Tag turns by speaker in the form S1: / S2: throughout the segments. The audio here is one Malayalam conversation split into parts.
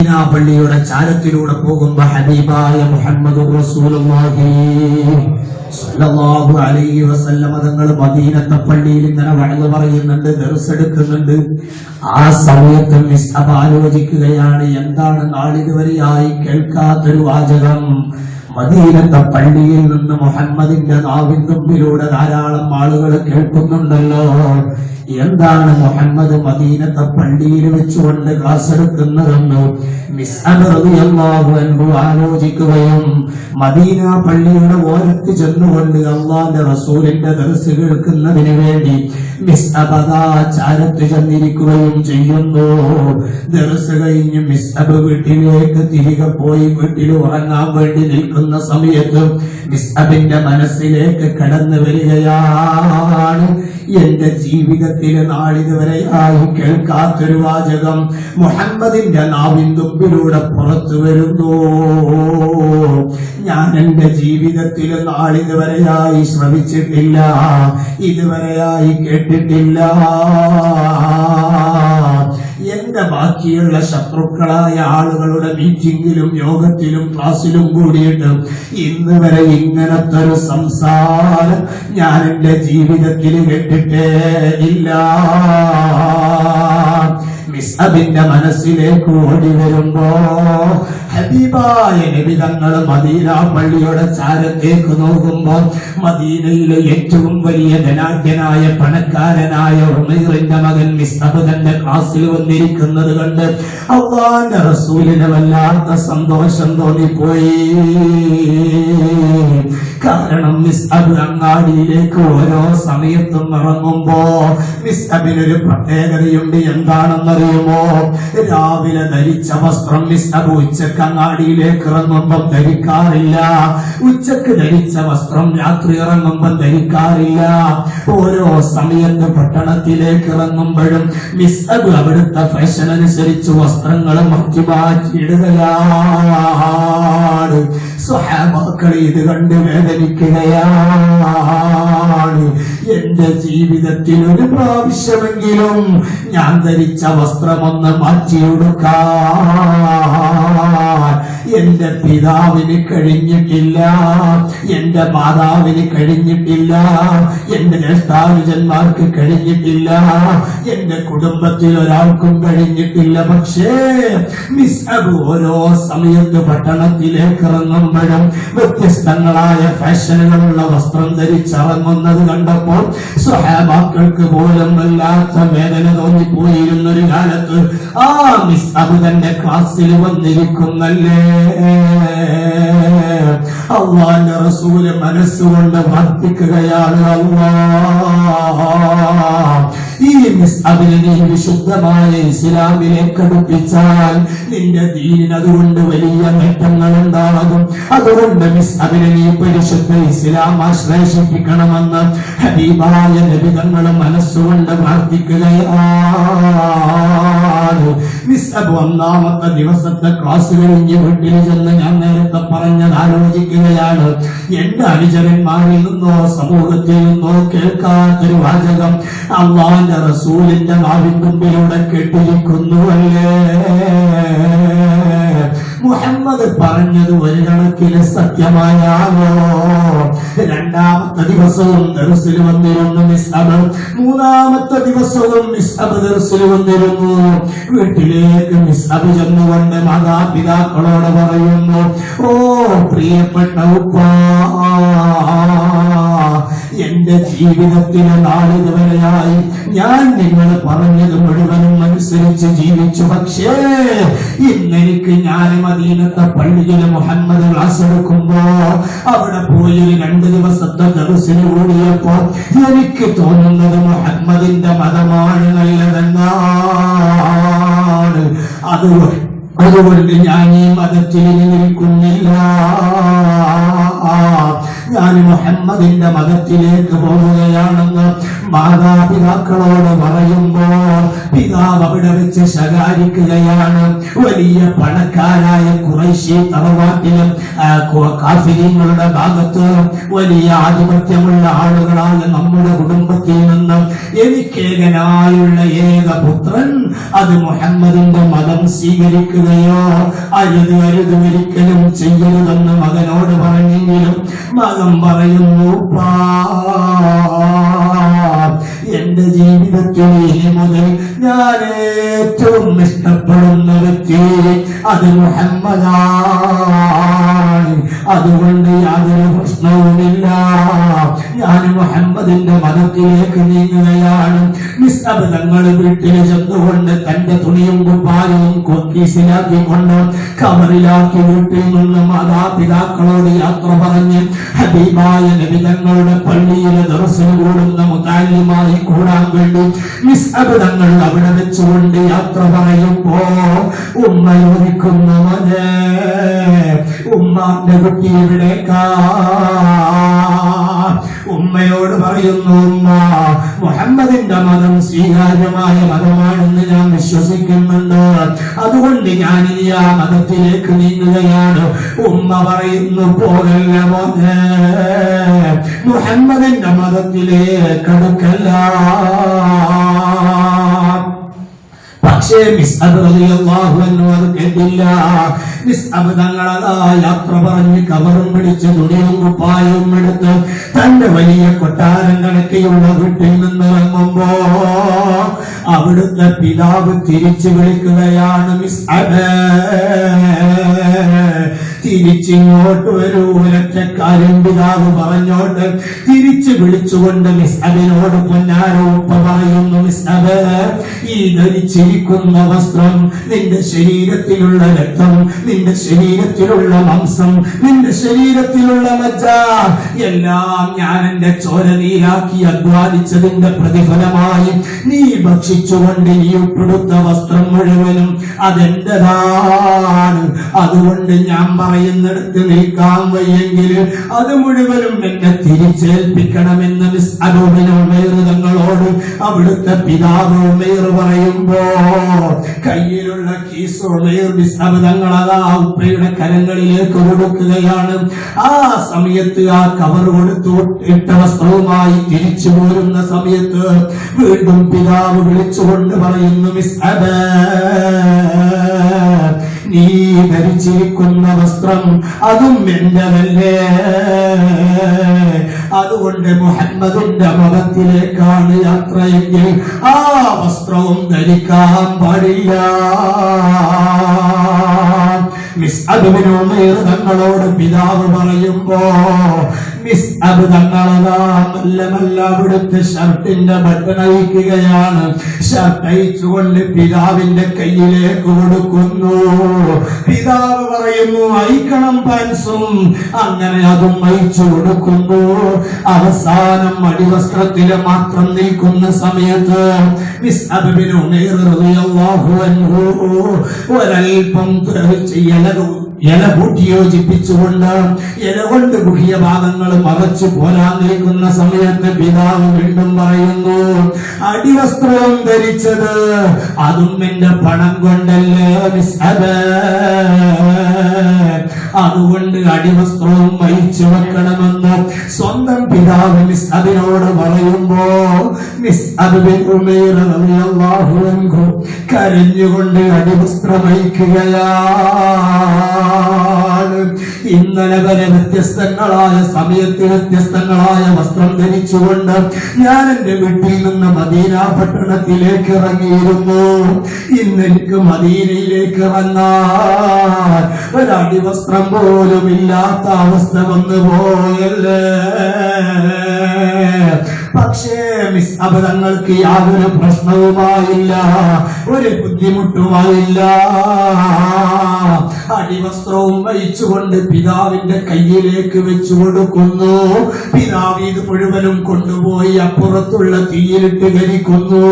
S1: മദീന പള്ളിയുടെ ചാരത്തിലൂടെ പോകുമ്പോ ഹബീബായ മുഹമ്മദുർ റസൂലുള്ളാഹി സ്വല്ലല്ലാഹു അലൈഹി വസല്ലം തങ്ങൾ മദീനത്തെ പള്ളിയിൽ ഇങ്ങനെ വഅദ് പറയുന്നുണ്ട്, ദർസ് എടുക്കുന്നുണ്ട്. ആ സമയത്ത് മിസ്അബ് ആലോചിക്കുകയാണ്, എന്താണ് നാളിതുവരെയായി കേൾക്കാത്തൊരു വാചകം. മദീനത്തെ പള്ളിയിൽ നിന്ന് മുഹമ്മദിന്റെ നാവിൻ തുമ്പിലൂടെ ധാരാളം ആളുകൾ കേൾക്കുന്നുണ്ടല്ലോ. എന്താണ് മുഹമ്മദ് മദീനത്തെ പള്ളിയിൽ വെച്ചുകൊണ്ട് ക്ലാസ് എടുക്കുന്നതെന്ന് മിസ്അബ് റളിയല്ലാഹു അൻഹു ആലോചിക്കുകയും മദീന പള്ളിയുടെ ഓരത്ത് ചെന്നുകൊണ്ട് അല്ലാഹുവിന്റെ റസൂലിന്റെ ദർസ് കേൾക്കുന്നതിന് വേണ്ടി മിസ്അബ് ചാരത്ത് ചെന്നിരിക്കുകയും ചെയ്യുന്നു. ദർസ് കഴിഞ്ഞ് മിസ്അബ് വീട്ടിലേക്ക് തിരികെ പോയി വീട്ടിൽ ഉറങ്ങാൻ വേണ്ടി നിൽക്കുന്ന സമയത്ത് മിസ്അബിന്റെ മനസ്സിലേക്ക് കടന്നു വരികയാണ്, എന്റെ ജീവിതത്തിൽ നാളിതുവരെയായി കേൾക്കാത്തൊരു വാചകം മുഹമ്മദിന്റെ നാവിൻ തുമ്പിലൂടെ പുറത്തു വരുന്നു. ഞാൻ എന്റെ ജീവിതത്തിൽ നാളിതുവരെയായി ശ്രമിച്ചിട്ടില്ല, ഇതുവരെയായി കേട്ടിട്ടില്ല. എന്റെ ബാക്കിയുള്ള ശത്രുക്കളായ ആളുകളുടെ മീറ്റിംഗിലും യോഗത്തിലും ക്ലാസ്സിലും കൂടിയിട്ട് ഇന്ന് വരെ ഇങ്ങനത്തെ ഒരു സംസാരം ഞാൻ എന്റെ ജീവിതത്തിൽ കേട്ടിട്ടേ ഇല്ല. മിസ്അബിന്റെ മനസ്സിലേക്ക് ഓടി വരുമ്പോ ഹബീബായ നബി തങ്ങൾ മദീന പള്ളിയുടെ ചാരത്തേക്ക് നോക്കുമ്പോ മദീനയിലെ ഏറ്റവും വലിയ ധനാഢ്യനായ പണക്കാരനായ ഉമൈറിന്റെ മകൻ മിസ്അബ് തന്റെ ക്ലാസ്സിൽ വന്നിരിക്കുന്നത് കണ്ട് അല്ലാഹുവിന്റെ റസൂലിന് വല്ലാത്ത സന്തോഷം തോന്നിപ്പോയി. കാരണം മിസ്അബ് അങ്ങാടിയിലേക്ക് ഓരോ സമയത്തും ഇറങ്ങുമ്പോ മിസ്അബിനൊരു പ്രത്യേകതയുണ്ട്. എന്താണെന്നറിയുമോ? രാവിലെ ധരിച്ച വസ്ത്രം മിസ്അബ് ഉച്ചക്ക് അങ്ങാടിയിലേക്ക് ഇറങ്ങുമ്പം ധരിക്കാറില്ല. ഉച്ചക്ക് ധരിച്ച വസ്ത്രം രാത്രി ഇറങ്ങുമ്പം ധരിക്കാറില്ല. ഓരോ സമയത്ത് പട്ടണത്തിലേക്ക് ഇറങ്ങുമ്പോഴും മിസ്അബ് അവിടുത്തെ ഫാഷൻ അനുസരിച്ച് വസ്ത്രങ്ങൾ മാറ്റി മാറ്റിയിടുകയാണ്. സ്വഹാബാക്കൾ ഇത് കണ്ട് വേദനിക്കുകയാണ്. എന്റെ ജീവിതത്തിൽ ഒരു പ്രാവശ്യമെങ്കിലും ഞാൻ ധരിച്ച വസ്ത്രമൊന്ന് മാറ്റിയെടുക്കാൻ എന്റെ പിതാവിന് കഴിഞ്ഞിട്ടില്ല, എന്റെ മാതാവിന് കഴിഞ്ഞിട്ടില്ല, എന്റെ ജ്യേഷ്ഠാനുജന്മാർക്ക് കഴിഞ്ഞിട്ടില്ല, എന്റെ കുടുംബത്തിൽ ഒരാൾക്കും കഴിഞ്ഞിട്ടില്ല. പക്ഷേ മിസ്അബ് ഓരോ സമയത്ത് പട്ടണത്തിലേക്ക് ഇറങ്ങുമ്പോഴും വ്യത്യസ്തങ്ങളായ ഫാഷനുകളുള്ള വസ്ത്രം ധരിച്ചിറങ്ങുന്നത് കണ്ടപ്പോൾ സ്വഹാബാക്കൾക്ക് പോലും വല്ലാത്ത വേദന തോന്നിപ്പോയിരുന്നൊരു കാലത്ത് ആ മിസ്അബ് തന്റെ ക്ലാസ്സിൽ വന്നിരിക്കുന്നല്ലേ. അല്ലാഹുവിന്റെ റസൂല് മനസ്സുകൊണ്ട് പ്രാർത്ഥിക്കുകയാണ്, അല്ലാഹ് ഈ മിസ്അബിനെ നീ വിശുദ്ധമായ ഇസ്ലാമിലേക്ക് അടുപ്പിച്ചാൽ നിന്റെ ദീനിന് അതുകൊണ്ട് വലിയ നേട്ടങ്ങൾ ഉണ്ടാകും. അതുകൊണ്ട് മിസ്അബിനെ നീ പരിശുദ്ധ ഇസ്ലാം ആശ്ലേഷിപ്പിക്കണമെന്ന് ഹബീബായ നബി തങ്ങൾ മനസ്സുകൊണ്ട് പ്രാർത്ഥിക്കുകയാണ്. മിസ്അബ് ഒന്നാമത്തെ ദിവസത്തെ ക്ലാസ് കഴിഞ്ഞ് വീട്ടിൽ ചെന്ന് ഞാൻ നേരത്തെ പറഞ്ഞത് ആലോചിക്കുകയാണ്. എന്റെ അനുചരന്മാരിൽ നിന്നോ സമൂഹത്തിൽ നിന്നോ കേൾക്കാത്തൊരു വാചകം അല്ലാഹുവിന്റെ റസൂലിന്റെ നാവിൻ തുമ്പിലൂടെ കേട്ടിരിക്കുന്നുവല്ലേ. മുഹമ്മദ് പറഞ്ഞത് ഒരു കണക്കിന് സത്യമായാലോ. രണ്ടാമത്തെ ദിവസവും ദർസിൽ വന്നിരുന്നു മിസ്അബ്. മൂന്നാമത്തെ ദിവസവും മിസ്അബ് ദർസിൽ വന്നിരുന്നു. വീട്ടിലേക്ക് മിസ്അബ് ചെന്നുകൊണ്ട് മാതാപിതാക്കളോട് പറയുന്നു, ഓ പ്രിയപ്പെട്ട ഉപ്പാ, എന്റെ ജീവിതത്തിലെ നാളിതുവരെയായി ഞാൻ നിങ്ങൾ പറഞ്ഞത് മുഴുവനും അനുസരിച്ച് ജീവിച്ചു. പക്ഷേ ഇന്നെനിക്ക് ഞാൻ മദീനത്തെ പള്ളിയിൽ മുഹമ്മദ് ക്ലാസ് എടുക്കുമ്പോ അവിടെ പോയി 2 ദിവസത്തെ ദർസിന് കൂടിയപ്പോ എനിക്ക് തോന്നുന്നത് മുഹമ്മദിന്റെ മതമാണ് നല്ലതെന്നാണ്. അതുകൊണ്ട് ഞാൻ ഈ മതത്തിൽ നിൽക്കുന്നില്ല. ഞാൻ മുഹമ്മദിന്റെ മതത്തിലേക്ക് പോവുകയാണെന്ന് മാതാപിതാക്കളോട് പറയുമ്പോ പിതാവ് അവിടെ വെച്ച് ശകാരിക്കുകയാണ്. വലിയ പണക്കാരായ ഖുറൈശി തറവാട്ടിലും കാഫിരീങ്ങളുടെ ഭാഗത്ത് വലിയ ആധിപത്യമുള്ള ആളുകളായ നമ്മുടെ കുടുംബത്തിൽ നിന്ന് എനിക്കേകനായുള്ള ഏക പുത്രൻ അത് മുഹമ്മദിന്റെ മതം സ്വീകരിക്കുകയോ അരുത് ഒരിക്കലും ചെയ്യരുതെന്ന് മകനോട് പറഞ്ഞെങ്കിലും മകൻ പറയുന്നു, എന്റെ ജീവിതത്തിൽ ഇനി മുതൽ ഞാൻ ഏറ്റവും ഇഷ്ടപ്പെടുന്ന വ്യക്തി അത് മുഹമ്മദാണ്. അതുകൊണ്ട് യാതൊരു പ്രശ്നവുമില്ല, ഞാൻ മുഹമ്മദിന്റെ മതത്തിലേക്ക് നീങ്ങുകയാണ്. മിസ്അബ് തങ്ങൾ വീട്ടിൽ ചെന്നുകൊണ്ട് തന്റെ തുണിയും കുപ്പായവും കൊക്കീസിലാക്കിക്കൊണ്ട് കവറിലാക്കി വീട്ടിൽ നിന്ന് മാതാപിതാക്കളോട് യാത്ര പറഞ്ഞ് ഹബീബായ നബി തങ്ങളുടെ പള്ളിയിലെ ദർസിന് കൂടുന്ന മുതല്ലിമായി കൂടാൻ വേണ്ടി മിസ്അബ് തങ്ങൾ അവിടെ വെച്ചുകൊണ്ട് യാത്ര പറയുമ്പോ ഉമ്മ ചോദിക്കുന്നു, മോനെ ഉമ്മാന്റെ കുട്ടി എവിടേക്കാ? ഉമ്മയോട് പറയുന്നു, ഉമ്മ മുഹമ്മദിന്റെ മതം സ്വീകാര്യമായ മതമാണെന്ന് ഞാൻ വിശ്വസിക്കുന്നുണ്ട്, അതുകൊണ്ട് ഞാൻ ഇനി ആ മതത്തിലേക്ക് നീങ്ങുകയാണ്. ഉമ്മ പറയുന്നു, പോകല്ല മോനെ, മുഹമ്മദിന്റെ മതത്തിലേക്ക് അടുക്കല്ല. പക്ഷേ മിസ്അബ് റളിയല്ലാഹു അൻഹു അത് കേട്ടില്ല. മിസ്അബ് തങ്ങളതാ യാത്ര പറഞ്ഞ് കവറും പിടിച്ച് തുണിയും കുപ്പായവും എടുത്ത് തന്റെ വലിയ കൊട്ടാരം കണക്കെയുള്ള വീട്ടിൽ നിന്ന് ഇറങ്ങുമ്പോ അവിടുത്തെ പിതാവ് തിരിച്ചു വിളിക്കുകയാണ്, മിസ്അബ് തിരിച്ചിങ്ങോട്ട് വരൂ. ഒരൊറ്റക്കാരൻ പിതാവ് പറഞ്ഞോട്ട് തിരിച്ചു വിളിച്ചുകൊണ്ട് മിസ്അബിനോട് പൊന്നാരോ ഉപ്പ പറയുന്നു, മിസ്അബ് ഈ ധരിച്ചിരിക്കുന്ന വസ്ത്രം, നിന്റെ ശരീരത്തിലുള്ള രക്തം, നിന്റെ ശരീരത്തിലുള്ള മാംസം, നിന്റെ ശരീരത്തിലുള്ള മജ്ജ എല്ലാം ഞാൻ എന്റെ ചോര നീരാക്കി അധ്വാനിച്ചതിന്റെ പ്രതിഫലമായി നീ ഭക്ഷിച്ചുകൊണ്ട് നീ ഉൾപ്പെടുത്ത വസ്ത്രം മുഴുവനും അതെന്റേതാണ്. അതുകൊണ്ട് ഞാൻ പറയുന്നിടത്ത് നിൽക്കാൻ വയ്യെങ്കിൽ അത് മുഴുവനും എന്നെ തിരിച്ചേൽപ്പിക്കണമെന്ന് മിസ്അബ് ഉമൈർ തങ്ങളോട് അവിടുത്തെ പിതാവ് ഉമൈർ പറയുമ്പോ കയ്യിലുള്ള കീസ് ഉമൈർ മിസ്അബ് തങ്ങളതാ ഉപ്പയുടെ കരങ്ങളിലേക്ക് കൊടുക്കുകയാണ്. ആ സമയത്ത് ആ കവർ കൊടുത്തു ഇട്ട വസ്ത്രവുമായി തിരിച്ചു പോരുന്ന സമയത്ത് വീണ്ടും പിതാവ് വിളിച്ചുകൊണ്ട് പറയുന്നു, മിസ്അബ് നീ ധരിച്ചിരിക്കുന്ന വസ്ത്രം അതും എന്റെതല്ലേ, അതുകൊണ്ട് മുഹമ്മദിന്റെ മതത്തിലേക്കാണ് യാത്രയെങ്കിൽ ആ വസ്ത്രവും ധരിക്കാൻ പാടില്ല. മിസ്അബ് ബിൻ ഉമൈർ തങ്ങളോട് പിതാവ് പറയുമ്പോ മിസ്അബ് തങ്ങളതാ മെല്ലെ മെല്ലെ അവിടുത്തെ ഷർട്ടിന്റെ ബട്ടൺ അഴിക്കുകയാണ്. ഷർട്ട് അഴിച്ചുകൊണ്ട് പിതാവിന്റെ കയ്യിലേക്ക് കൊടുക്കുന്നു. പിതാവ് പറയുന്നു, അഴിക്കണം പാൻസും. അങ്ങനെ അതും അഴിച്ചു കൊടുക്കുന്നു. അവസാനം അടിവസ്ത്രത്തില് മാത്രം നിൽക്കുന്ന സമയത്ത് മിസ്അബ് ബിൻ ഉമൈർ റളിയല്ലാഹു അൻഹു ഒരൽപ്പം ഇല കൂട്ടി യോജിപ്പിച്ചുകൊണ്ട് ഇല കൊണ്ട് ഗുഹ്യ ഭാഗങ്ങൾ മറച്ചു പോരാൻ നിൽക്കുന്ന സമയത്ത് പിതാവ് വീണ്ടും പറയുന്നു, അടിവസ്ത്രം ധരിച്ചത് അതും എന്റെ പണം കൊണ്ടല്ലേ മിസ്അബ്, അതുകൊണ്ട് അടിവസ്ത്രവും വഹിച്ചു വെക്കണമെന്ന് സ്വന്തം പിതാവ് മിസ്അബിനോട് പറയുമ്പോ മിസ്അബ് ബിൻ ഉമൈർ റളിയല്ലാഹു അൻഹു കരഞ്ഞുകൊണ്ട് അടിവസ്ത്രം വഹിക്കുകയാണ്. ഇന്നലെ വരെ വ്യത്യസ്തങ്ങളായ സമയത്ത് വ്യത്യസ്തങ്ങളായ വസ്ത്രം ധരിച്ചുകൊണ്ട് ഞാൻ എന്റെ വീട്ടിൽ നിന്ന് മദീന പട്ടണത്തിലേക്ക് ഇറങ്ങിയിരുന്നു. ഇന്നെനിക്ക് മദീനയിലേക്ക് ഇറങ്ങാൻ ഒരടിവസ്ത്രം പോലും ഇല്ലാത്ത അവസ്ഥ വന്നു പോയല്ലേ. പക്ഷേ മിസ്അബ് തങ്ങൾക്ക് യാതൊരു പ്രശ്നവുമായില്ല, ഒരു ബുദ്ധിമുട്ടുമായില്ല. അടിവസ്ത്രവും വഹിച്ചുകൊണ്ട് പിതാവിന്റെ കയ്യിലേക്ക് വെച്ചു കൊടുക്കുന്നു. പിതാവ് ഇത് മുഴുവനും കൊണ്ടുപോയി അപ്പുറത്തുള്ള തീയിലിട്ട് കരിക്കുന്നു.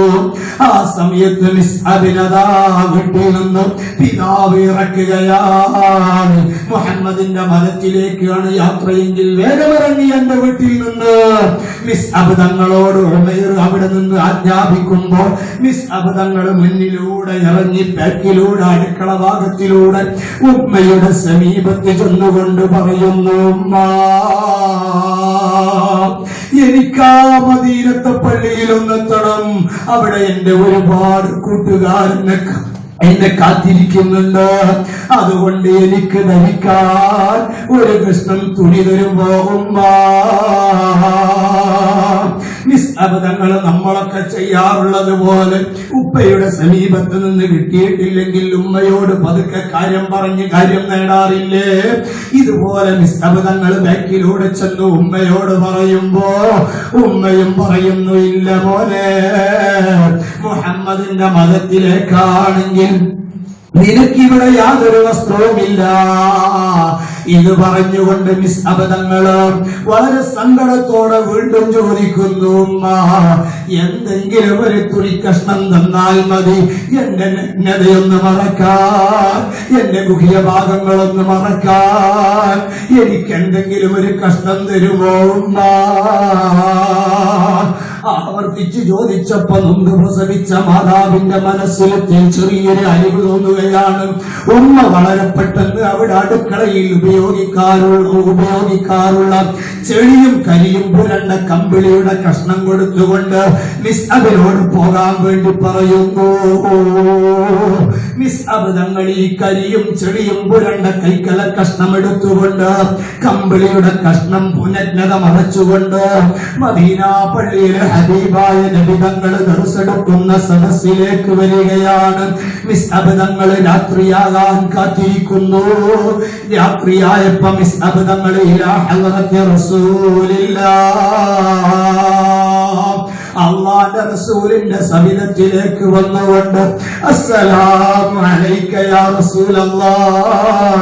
S1: ആ സമയത്ത് മിസ്അബിനദാ വീട്ടിൽ നിന്നും പിതാവ് ഇറക്കുകയാണ്. മുഹമ്മദിന്റെ മതത്തിലേക്കാണ് യാത്രയെങ്കിൽ വേഗമിറങ്ങി എന്റെ വീട്ടിൽ നിന്ന്. മിസ്അബ് തങ്ങളോട് ഉമൈർ അവിടെ നിന്ന് ആജ്ഞാപിക്കുമ്പോൾ മിസ്അബ് തങ്ങൾ മുന്നിലൂടെ ഇറങ്ങി ബാക്കിലൂടെ അടുക്കള ഭാഗത്തിലൂടെ ഉമ്മയുടെ സമീപത്ത് ചെന്നുകൊണ്ട് പറയുന്നു, എനിക്കാ മദീനത്തെ പള്ളിയിലൊന്നെത്തണം. അവിടെ എന്റെ ഒരുപാട് കൂട്ടുകാരനെ എന്നെ കാത്തിരിക്കുന്നുണ്ട്. അതുകൊണ്ട് എനിക്ക് ധരിക്കാൻ ഒരു കഷ്ണം തുണി തരുമ്പോ ഉമ്മ. മിസ്അബ് തങ്ങൾ നമ്മളൊക്കെ ചെയ്യാറുള്ളത് പോലെ ഉപ്പയുടെ സമീപത്ത് നിന്ന് കിട്ടിയിട്ടില്ലെങ്കിൽ ഉമ്മയോട് പതുക്കെ കാര്യം പറഞ്ഞ് കാര്യം നേടാറില്ലേ? ഇതുപോലെ മിസ്അബ് തങ്ങൾ ബാക്കിലൂടെ ചെന്ന് ഉമ്മയോട് പറയുമ്പോ ഉമ്മയും പറയുന്നു, ഇല്ല പോലെ മുഹമ്മദിന്റെ മതത്തിലേക്കാണെങ്കിൽ നിനക്കിവിടെ യാതൊരു വസ്ത്രവുമില്ല. ഇത് പറഞ്ഞുകൊണ്ട് മിസ്അബ് തങ്ങൾ വളരെ സങ്കടത്തോടെ വീണ്ടും ചോദിക്കുന്നു, എന്തെങ്കിലും ഒരു തുണി കഷ്ണം തന്നാൽ മതി, എന്റെ നഗ്നതയൊന്ന് മറക്കാൻ, എന്റെ ഗുഹ്യ ഭാഗങ്ങളൊന്ന് മറക്കാൻ എനിക്ക് എന്തെങ്കിലും ഒരു കഷ്ണം തരുമോ? ആവർത്തിച്ച് ചോദിച്ചപ്പോ നൊന്ത് പ്രസവിച്ച മാതാവിന്റെ മനസ്സിൽ ചെറിയൊരു അലിവ് തോന്നുകയാണ്. ഉമ്മ വളരെ പെട്ടെന്ന് അവിടെ അടുക്കളയിൽ ഉപയോഗിക്കാറുള്ള ചെളിയും കരിയും പുരണ്ട കമ്പിളിയുടെ കഷ്ണം കൊടുത്തുകൊണ്ട് മിസ്അബിനോട് പോകാൻ വേണ്ടി പറയുന്നു. മിസ്അബ് തങ്ങൾ ഈ കരിയും ചെളിയും പുരണ്ട കൈക്കല കഷ്ണം എടുത്തുകൊണ്ട് കമ്പിളിയുടെ കഷ്ണം പുനഗ്നത മറച്ചുകൊണ്ട് മദീന പള്ളിയിലെ ഹബീബായ നബി തങ്ങൾ ദർസെടുക്കുന്ന സദസ്സിലേക്ക് വരികയാണ്. മിസ്അബ് തങ്ങൾ രാത്രിയാകാൻ കാത്തിരിക്കുന്നു. രാത്രിയായപ്പോ മിസ്അബ് തങ്ങൾ ഇലാ ഹളറത്തി റസൂലില്ലാഹ്, അല്ലാഹുവിന്റെ റസൂലിന്റെ സവിധത്തിലേക്ക് വന്നുകൊണ്ട് അസ്സലാമു അലൈക യാ റസൂലല്ലാഹ്,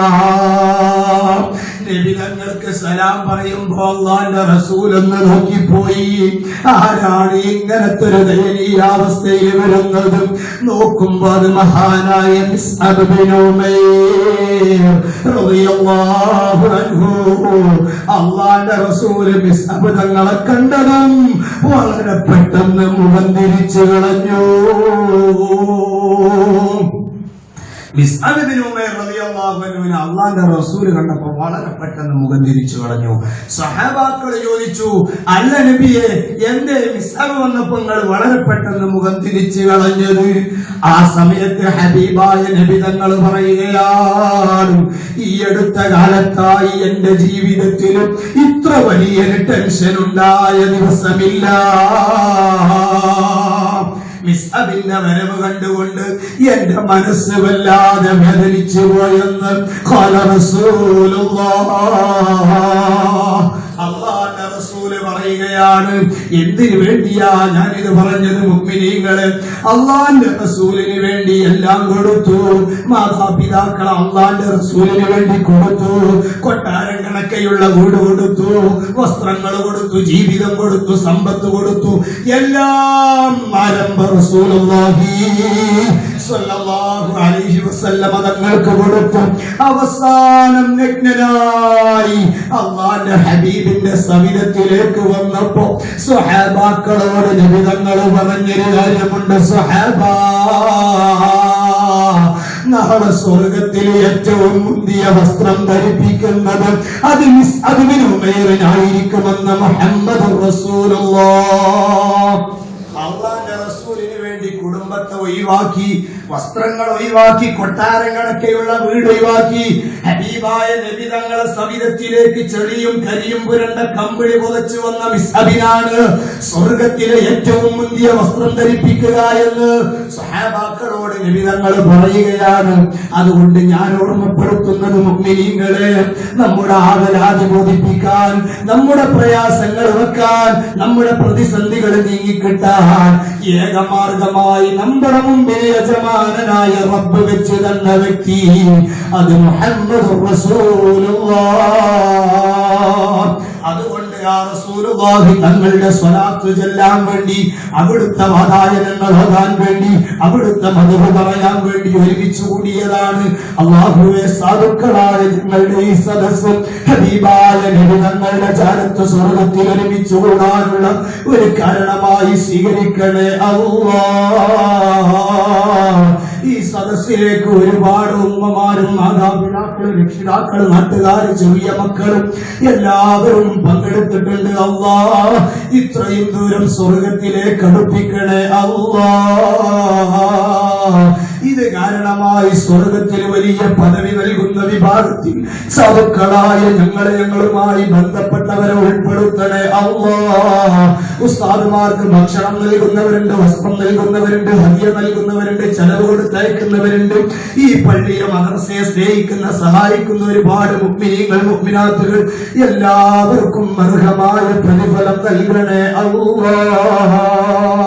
S1: നബി തങ്ങൾക്ക് സലാം പറയുമ്പോ അല്ലാഹുവിന്റെ റസൂൽ എന്ന് നോക്കിപ്പോയി. ആരാണ് ഇങ്ങനത്തെ ഒരു ദയനീയാവസ്ഥയിൽ വരുന്നത്? നോക്കുമ്പോ അത് മഹാനായ മിസ്അബ് ബിൻ ഉമൈർ റളിയല്ലാഹു അൻഹു. അല്ലാഹുവിന്റെ റസൂൽ മിസ്അബ് തങ്ങളെ കണ്ടതും വളരെ പെട്ടെന്ന് മുഖം തിരിച്ചു കളഞ്ഞു. മിസ്അബ് ബിൻ ഉമൈർ റളിയല്ലാഹു അൻഹുവിനെ അല്ലാഹുവിന്റെ റസൂൽ കണ്ടപ്പോൾ വളരെ പെട്ടെന്ന് മുഖം തിരിച്ചു കളഞ്ഞു. സഹാബാക്കൾ ചോദിച്ചു, അല്ല നബിയെ, എന്തേ മിസ്അബ് വന്നപ്പോൾ നിങ്ങൾ വളരെ പെട്ടെന്ന് മുഖം തിരിച്ചു കളഞ്ഞത്? ആ സമയത്ത് ഹബീബായ നബി തങ്ങൾ പറയുകയാണ്, ഈ അടുത്ത കാലത്തായി എന്റെ ജീവിതത്തിൽ ഇത്ര വലിയൊരു ടെൻഷൻ ഉണ്ടായ ദിവസമില്ല. മിസ്അബിന്റെ വരവ് കണ്ടുകൊണ്ട് എന്റെ മനസ്സ് വല്ലാതെ വേദനിച്ചു പോയെന്ന് ഖാല റസൂലുള്ളാഹ്. അല്ലാഹുവിന്റെ റസൂല് പറയുകയാണ്, എന്തിനു വേണ്ടിയാ ഞാനിത് പറഞ്ഞത്? മുഅ്മിനീങ്ങളെ, അല്ലാഹുവിന്റെ റസൂലിന് വേണ്ടി എല്ലാം കൊടുത്തു. മാതാപിതാക്കൾ അല്ലാഹുവിന്റെ റസൂലിന് വേണ്ടി കൊടുത്തു. കൊട്ടാരം കണക്കെയുള്ള വീട് കൊടുത്തു, വസ്ത്രങ്ങൾ കൊടുത്തു, ജീവിതം കൊടുത്തു, സമ്പത്ത് കൊടുത്തു, എല്ലാം ആരംഭ റസൂലുള്ളാഹി സ്വല്ലല്ലാഹു അലൈഹി വസല്ലം തങ്ങൾക്ക് കൊടുത്തു. അവസാനം നഗ്നനായി അല്ലാഹുവിന്റെ ഹബീബിന്റെ സവിധത്തിലേക്ക് വന്നപ്പോ സ്വഹാബാക്കളോട് നബി തങ്ങൾ പറഞ്ഞൊരു കാര്യമുണ്ട്, സ്വഹാബാ, നാളെ സ്വർഗത്തിലെ ഏറ്റവും മുന്തിയ വസ്ത്രം ധരിപ്പിക്കുന്നത് അത് മിസ്അബ് ബിൻ ഉമൈറിനായിരിക്കുമെന്ന് മുഹമ്മദ് റസൂലുള്ളാഹ്. അല്ലാഹുവിന്റെ റസൂലിന് വേണ്ടി കുടുംബത്തെ ഒഴിവാക്കി, വസ്ത്രങ്ങൾ ഒഴിവാക്കി, കൊട്ടാരങ്ങളൊക്കെയുള്ള വീട് ഒഴിവാക്കി, ഹബീബായ നബി തങ്ങളെ സവിധത്തിലേക്ക് ചെളിയും കരിയും പുരണ്ട കമ്പിളി പുതച്ചു വന്ന മിസ്അബിനാണ് സ്വർഗത്തിലെ ഏറ്റവും മുന്തിയ വസ്ത്രം ധരിപ്പിക്കുക എന്ന് സഹാബാക്കളോട് നബി തങ്ങൾ പറയുകയാണ്. അതുകൊണ്ട് ഞാൻ ഓർമ്മപ്പെടുത്തുന്നത്, മുഅ്മിനീങ്ങളെ, നമ്മുടെ ആവലാതി ബോധിപ്പിക്കാൻ, നമ്മുടെ പ്രയാസങ്ങൾ വെക്കാൻ, നമ്മുടെ പ്രതിസന്ധികൾ നീങ്ങിക്കിട്ടാൻ ഏകമാർഗമായി നമ്മുടെ മുമ്പിൽ യജമാൻ യജമാനനായ റബ്ബ് വെച്ച് തന്ന വ്യക്തി അത് മുഹമ്മദുർ റസൂലുള്ളാഹ്. അതുകൊണ്ട് യാ റസൂലുള്ളാഹി തങ്ങളുടെ സ്വലാത്ത് ചൊല്ലാൻ വേണ്ടി, അവിടുത്തെ വാതായനങ്ങൾ ഓതാൻ വേണ്ടി, അവിടുത്തെ മദ്ഹ് പറയാൻ വേണ്ടി ഒരുമിച്ച് കൂടിയതാണ്. അല്ലാഹുവേ, സാധുക്കളായ ഞങ്ങളുടെ ഈ സദസ്സും ഹബീബായ നബി തങ്ങളുടെ ചാരത്ത് സ്വർഗ്ഗത്തിൽ ഒരുമിച്ച് കൂടാനുള്ള ഒരു കാരണമായി സ്വീകരിക്കണേ അല്ലാഹ്. ഈ സദസ്സിലേക്ക് ഒരുപാട് ഉമ്മമാരും മാതാപിതാക്കളും രക്ഷിതാക്കളും നാട്ടുകാർ ചെറിയ മക്കളും എല്ലാവരും പങ്കെടുത്തിട്ടുണ്ട്. അല്ലാഹ്, ഇത്രയും ദൂരം സ്വർഗത്തിലേക്ക് അടുപ്പിക്കണേ അല്ലാഹ്. ഇത് കാരണമായി സ്വർഗത്തിൽ വലിയ പദവി നൽകുന്ന വിഭാഗത്തിൽ സാധുക്കളായ ഞങ്ങളുമായി ബന്ധപ്പെട്ടവരെ ഉൾപ്പെടുത്തണേ അല്ലാഹ്. ഉസ്താദുമാർക്ക് ഭക്ഷണം നൽകുന്നവരുണ്ട്, വസ്ത്രം നൽകുന്നവരുണ്ട്, ഹദിയ നൽകുന്നവരുണ്ട്, ചെലവ് കൊടുത്തയക്കുന്നവരുണ്ട്. ഈ പള്ളിയെ മദ്രസയെ സ്നേഹിക്കുന്ന സഹായിക്കുന്ന ഒരുപാട് മുഅ്മിനീങ്ങൾ മുഅ്മിനാത്തുകൾ എല്ലാവർക്കും അർഹമായ പ്രതിഫലം നൽകണേ അല്ലാഹ്.